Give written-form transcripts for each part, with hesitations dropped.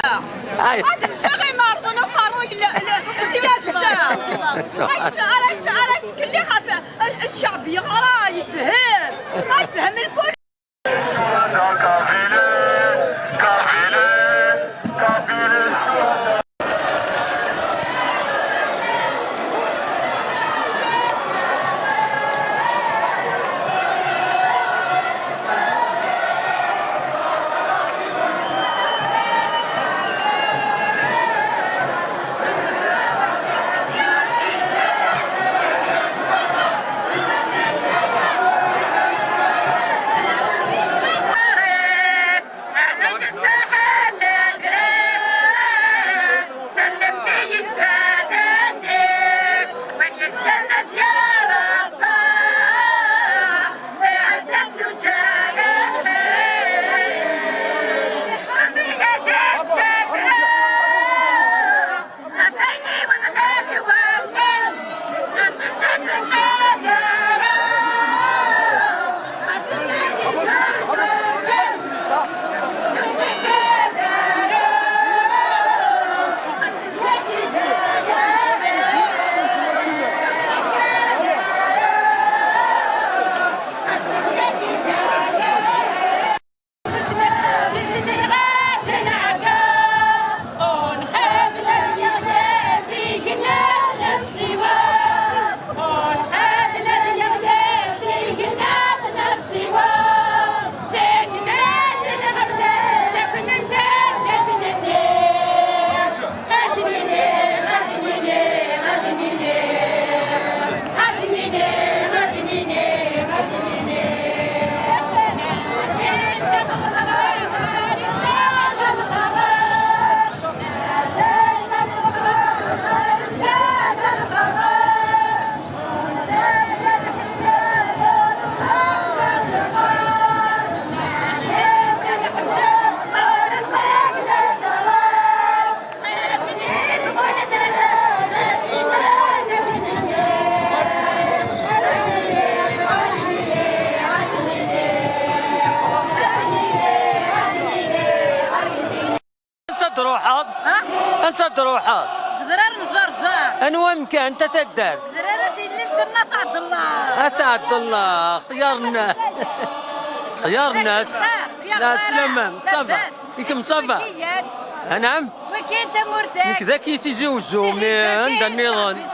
هذا تغي مرض وقارو ديالها على تكلي خاف الشعب يقرا يفهم الكل. روحك انسد روحك زرار نزرزار انو مكان انت تدار زرارتي اللي درنا تعد الله تعد الله خيار الناس لا سلامة صافا يكم صافا نعم وكاين تمرتاح كذا كي تيزوزو من عند النظام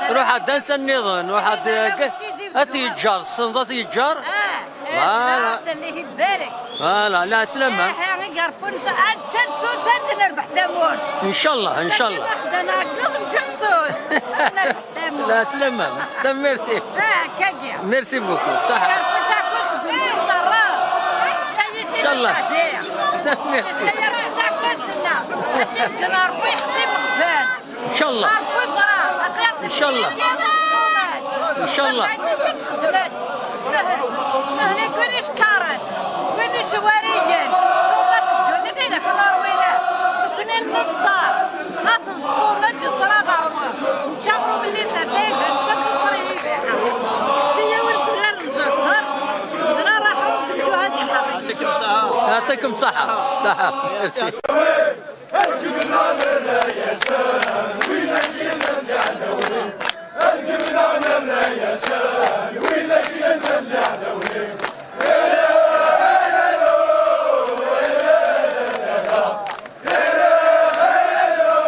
روح عند ناس النظام واحد تيجار الصندة تيجار فوالا اللي يبارك فوالا لا سلامة يقربون تنسو نربح تامور ان شاء الله ان شاء الله انا نقدم تنسو لا سلامة دمرتي كاجي ميرسي بوكو صح ان شاء الله دمرتي ان شاء الله ان شاء الله ان شاء الله هنا كلش كارت كلش وريجن كنا كذا كنا روينا كنا النصار ناس الصومال جسرا غرمه شغلوا باللي سردين تكسر قريبه هي والبلاد الزرزر زرا راحوا هذه حريه يعطيكم صحة